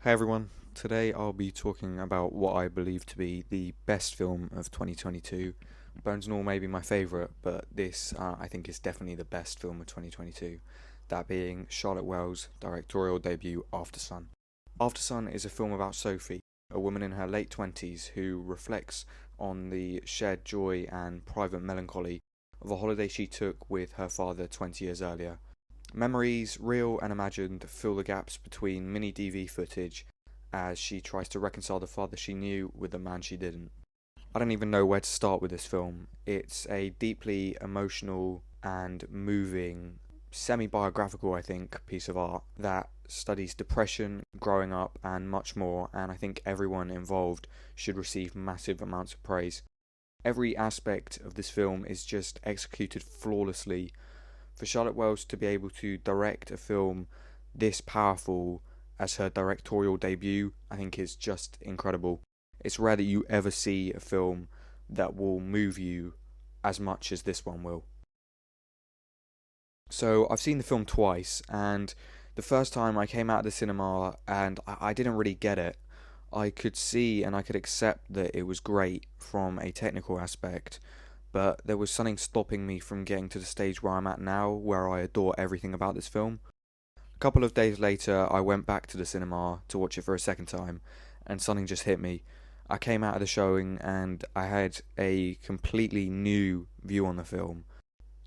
Hey everyone, today I'll be talking about what I believe to be the best film of 2022. Bones and All may be my favourite, but this I think is definitely the best film of 2022, that being Charlotte Wells' directorial debut Aftersun. Aftersun is a film about Sophie, a woman in her late 20s who reflects on the shared joy and private melancholy of a holiday she took with her father 20 years earlier. Memories, real and imagined, fill the gaps between mini DV footage as she tries to reconcile the father she knew with the man she didn't. I don't even know where to start with this film. It's a deeply emotional and moving, semi biographical, I think, piece of art that studies depression, growing up, and much more, and I think everyone involved should receive massive amounts of praise. Every aspect of this film is just executed flawlessly. For Charlotte Wells to be able to direct a film this powerful as her directorial debut, I think is just incredible. It's rare that you ever see a film that will move you as much as this one will. So I've seen the film twice, and the first time I came out of the cinema and I didn't really get it. I could see and I could accept that it was great from a technical aspect, but there was something stopping me from getting to the stage where I'm at now, where I adore everything about this film. A couple of days later, I went back to the cinema to watch it for a second time, and something just hit me. I came out of the showing and I had a completely new view on the film.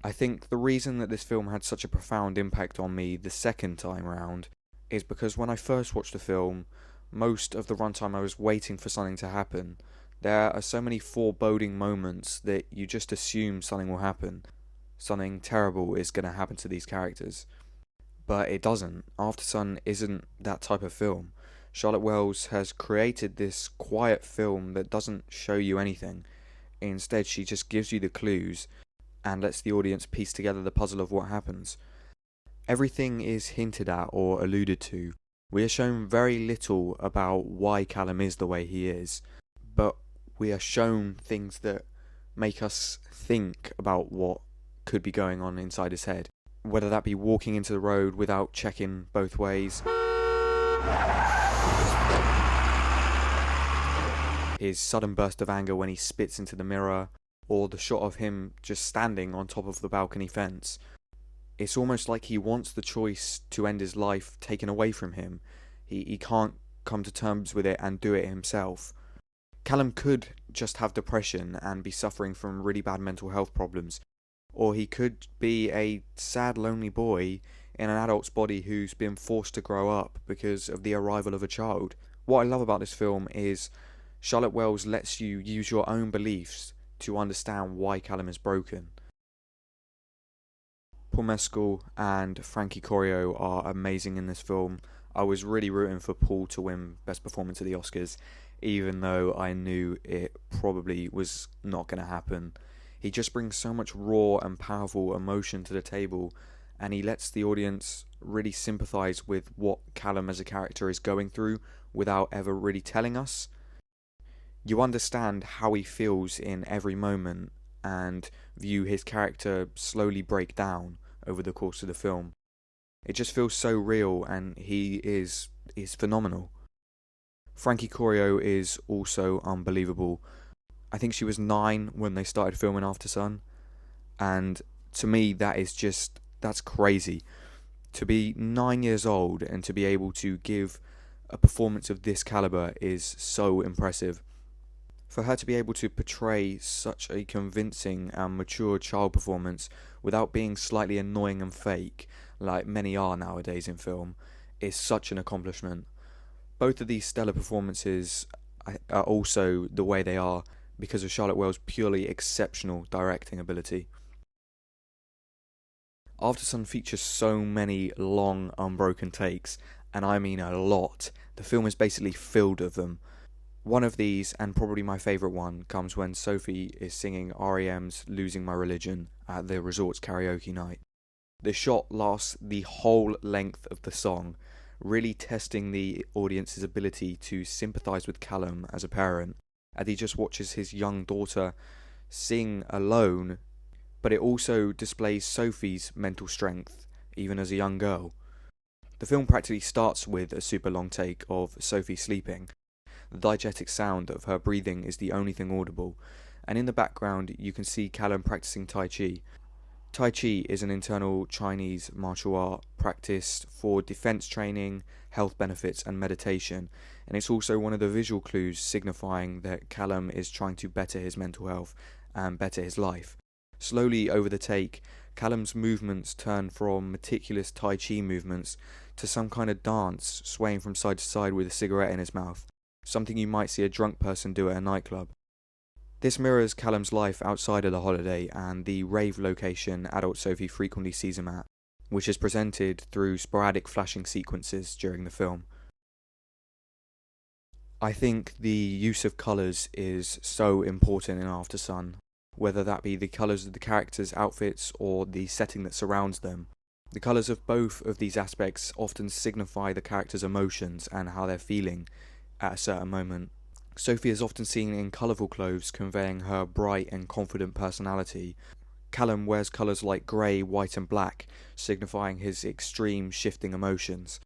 I think the reason that this film had such a profound impact on me the second time round is because when I first watched the film, most of the runtime I was waiting for something to happen. There are so many foreboding moments that you just assume something will happen. Something terrible is going to happen to these characters. But it doesn't. Aftersun isn't that type of film. Charlotte Wells has created this quiet film that doesn't show you anything. Instead, she just gives you the clues and lets the audience piece together the puzzle of what happens. Everything is hinted at or alluded to. We are shown very little about why Callum is the way he is, but we are shown things that make us think about what could be going on inside his head. Whether that be walking into the road without checking both ways, his sudden burst of anger when he spits into the mirror, or the shot of him just standing on top of the balcony fence. It's almost like he wants the choice to end his life taken away from him. He can't come to terms with it and do it himself. Callum could just have depression and be suffering from really bad mental health problems, or he could be a sad, lonely boy in an adult's body who's been forced to grow up because of the arrival of a child. What I love about this film is Charlotte Wells lets you use your own beliefs to understand why Callum is broken. Paul Mescal and Frankie Corio are amazing in this film. I was really rooting for Paul to win Best Performance at the Oscars, even though I knew it probably was not going to happen. He just brings so much raw and powerful emotion to the table, and he lets the audience really sympathise with what Callum as a character is going through without ever really telling us. You understand how he feels in every moment and view his character slowly break down over the course of the film. It just feels so real, and he is phenomenal. Frankie Corio is also unbelievable. I think she was 9 when they started filming Aftersun, and to me that's crazy. To be 9 years old and to be able to give a performance of this caliber is so impressive. For her to be able to portray such a convincing and mature child performance without being slightly annoying and fake, like many are nowadays in film, is such an accomplishment. Both of these stellar performances are also the way they are because of Charlotte Wells' purely exceptional directing ability. Aftersun features so many long, unbroken takes, and I mean a lot. The film is basically filled with them. One of these, and probably my favourite one, comes when Sophie is singing REM's Losing My Religion at the resort's karaoke night. The shot lasts the whole length of the song, really testing the audience's ability to sympathise with Callum as a parent, as he just watches his young daughter sing alone, but it also displays Sophie's mental strength, even as a young girl. The film practically starts with a super long take of Sophie sleeping. The diegetic sound of her breathing is the only thing audible, and in the background you can see Callum practicing Tai Chi. Tai Chi is an internal Chinese martial art practiced for defense training, health benefits, and meditation, and it's also one of the visual clues signifying that Callum is trying to better his mental health and better his life. Slowly over the take, Callum's movements turn from meticulous Tai Chi movements to some kind of dance, swaying from side to side with a cigarette in his mouth, something you might see a drunk person do at a nightclub. This mirrors Callum's life outside of the holiday and the rave location adult Sophie frequently sees him at, which is presented through sporadic flashing sequences during the film. I think the use of colours is so important in Aftersun, whether that be the colours of the characters' outfits or the setting that surrounds them. The colours of both of these aspects often signify the characters' emotions and how they're feeling at a certain moment. Sophie is often seen in colourful clothes conveying her bright and confident personality. Callum wears colours like grey, white and black, signifying his extreme shifting emotions.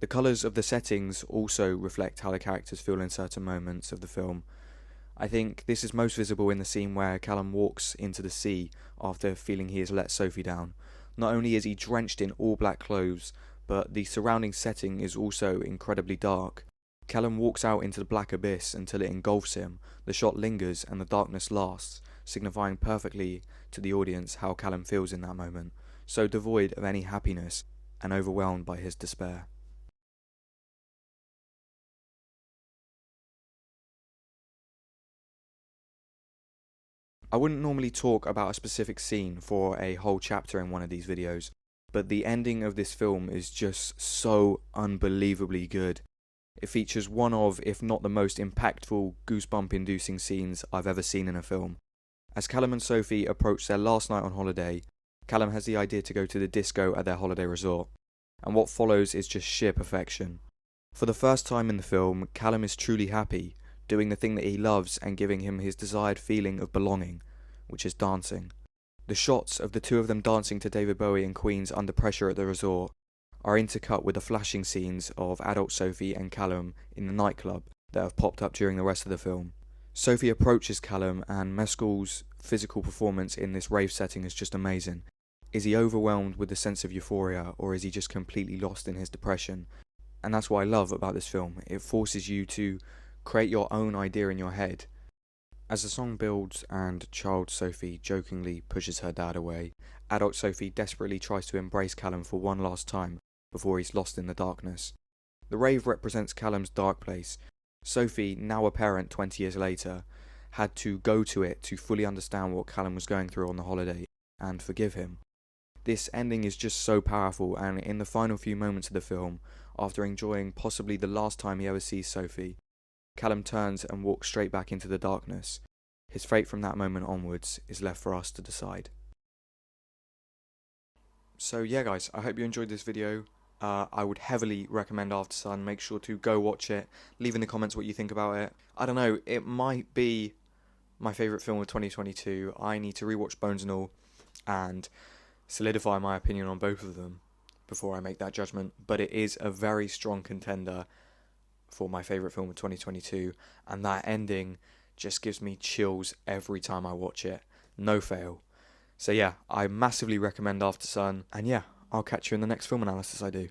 The colours of the settings also reflect how the characters feel in certain moments of the film. I think this is most visible in the scene where Callum walks into the sea after feeling he has let Sophie down. Not only is he drenched in all black clothes, but the surrounding setting is also incredibly dark. Callum walks out into the black abyss until it engulfs him. The shot lingers and the darkness lasts, signifying perfectly to the audience how Callum feels in that moment, so devoid of any happiness and overwhelmed by his despair. I wouldn't normally talk about a specific scene for a whole chapter in one of these videos, but the ending of this film is just so unbelievably good. It features one of, if not the most impactful, goosebump-inducing scenes I've ever seen in a film. As Callum and Sophie approach their last night on holiday, Callum has the idea to go to the disco at their holiday resort, and what follows is just sheer perfection. For the first time in the film, Callum is truly happy, doing the thing that he loves and giving him his desired feeling of belonging, which is dancing. The shots of the two of them dancing to David Bowie and Queen's Under Pressure at the resort are intercut with the flashing scenes of adult Sophie and Callum in the nightclub that have popped up during the rest of the film. Sophie approaches Callum and Mescal's physical performance in this rave setting is just amazing. Is he overwhelmed with the sense of euphoria, or is he just completely lost in his depression? And that's what I love about this film. It forces you to create your own idea in your head. As the song builds and child Sophie jokingly pushes her dad away, adult Sophie desperately tries to embrace Callum for one last time before he's lost in the darkness. The rave represents Callum's dark place. Sophie, now a parent 20 years later, had to go to it to fully understand what Callum was going through on the holiday and forgive him. This ending is just so powerful, and in the final few moments of the film, after enjoying possibly the last time he ever sees Sophie, Callum turns and walks straight back into the darkness. His fate from that moment onwards is left for us to decide. So yeah guys, I hope you enjoyed this video. I would heavily recommend Aftersun. Make sure to go watch it. Leave in the comments what you think about it. I don't know, it might be my favourite film of 2022. I need to rewatch Bones and All and solidify my opinion on both of them before I make that judgment. But it is a very strong contender for my favourite film of 2022. And that ending just gives me chills every time I watch it. No fail. So yeah, I massively recommend Aftersun. And yeah, I'll catch you in the next film analysis I do.